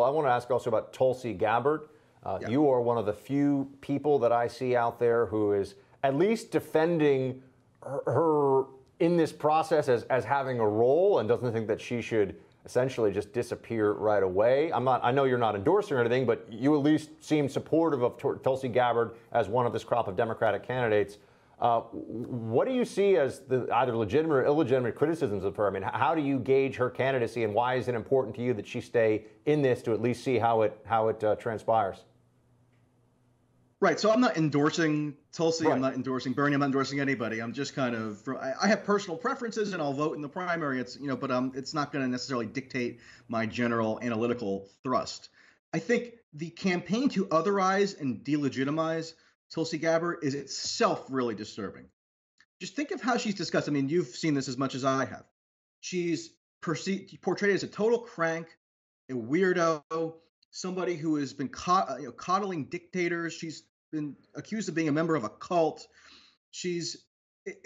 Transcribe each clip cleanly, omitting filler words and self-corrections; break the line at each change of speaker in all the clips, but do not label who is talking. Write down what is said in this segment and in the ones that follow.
I want to ask also about Tulsi Gabbard. You are one of the few people that I see out there who is at least defending her in this process as having a role and doesn't think that she should essentially just disappear right away. I know you're not endorsing or anything, but you at least seem supportive of Tulsi Gabbard as one of this crop of Democratic candidates. What do you see as the either legitimate or illegitimate criticisms of her? I mean, how do you gauge her candidacy, and why is it important to you that she stay in this to at least see how it transpires?
Right. So I'm not endorsing Tulsi.
Right.
I'm not endorsing Bernie. I'm not endorsing anybody. I'm just kind of, I have personal preferences and I'll vote in the primary. But it's not going to necessarily dictate my general analytical thrust. I think the campaign to otherize and delegitimize Tulsi Gabbard is itself really disturbing. Just think of how she's discussed. I mean, you've seen this as much as I have. She's portrayed as a total crank, a weirdo, somebody who has been coddling dictators. She's been accused of being a member of a cult. It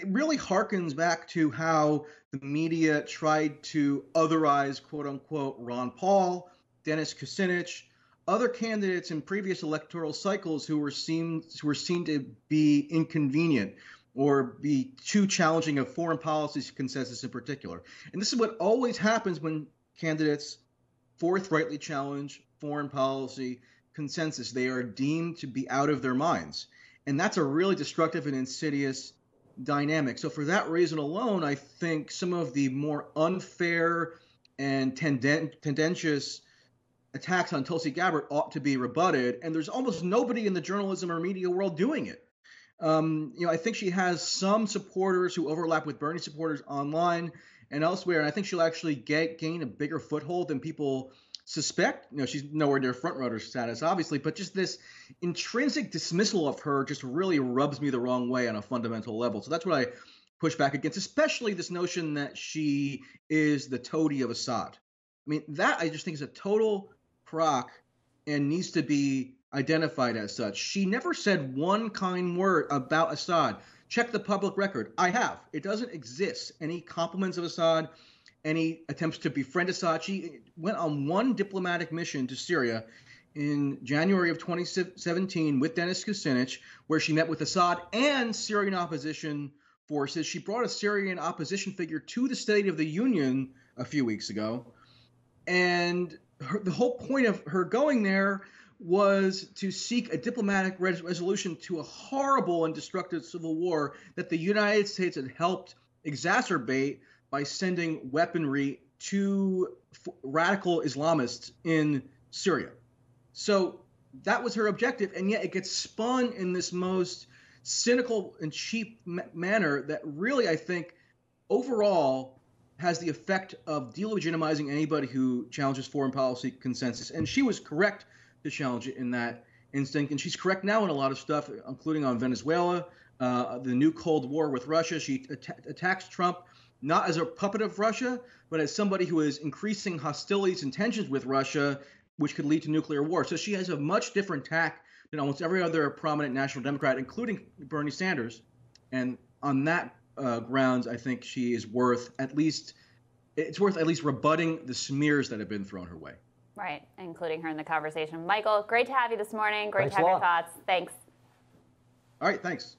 really harkens back to how the media tried to otherize, quote unquote, Ron Paul, Dennis Kucinich, other candidates in previous electoral cycles who were seen to be inconvenient or be too challenging of foreign policy consensus in particular. And this is what always happens when candidates forthrightly challenge foreign policy consensus. They are deemed to be out of their minds. And that's a really destructive and insidious dynamic. So for that reason alone, I think some of the more unfair and tendentious attacks on Tulsi Gabbard ought to be rebutted. And there's almost nobody in the journalism or media world doing it. I think she has some supporters who overlap with Bernie supporters online and elsewhere. And I think she'll actually gain a bigger foothold than people suspect. She's nowhere near front runner status, obviously, but just this intrinsic dismissal of her just really rubs me the wrong way on a fundamental level. So that's what I push back against, especially this notion that she is the toady of Assad. I mean, that I just think is a total crock and needs to be identified as such. She never said one kind word about Assad. Check the public record. I have. It doesn't exist. Any compliments of Assad, any attempts to befriend Assad. She went on one diplomatic mission to Syria in January of 2017 with Dennis Kucinich, where she met with Assad and Syrian opposition forces. She brought a Syrian opposition figure to the State of the Union a few weeks ago. And the whole point of her going there was to seek a diplomatic resolution to a horrible and destructive civil war that the United States had helped exacerbate by sending weaponry to radical Islamists in Syria. So that was her objective, and yet it gets spun in this most cynical and cheap manner that really, I think, overall has the effect of delegitimizing anybody who challenges foreign policy consensus. And she was correct to challenge it in that instinct, and she's correct now in a lot of stuff, including on Venezuela, the new Cold War with Russia. She attacks Trump not as a puppet of Russia, but as somebody who is increasing hostilities and tensions with Russia, which could lead to nuclear war. So she has a much different tack than almost every other prominent national Democrat, including Bernie Sanders. And on that grounds, I think she is worth at least rebutting the smears that have been thrown her way.
Right, including her in the conversation. Michael, great to have you this morning. Great
Thanks
to have your thoughts. Thanks.
All right, thanks.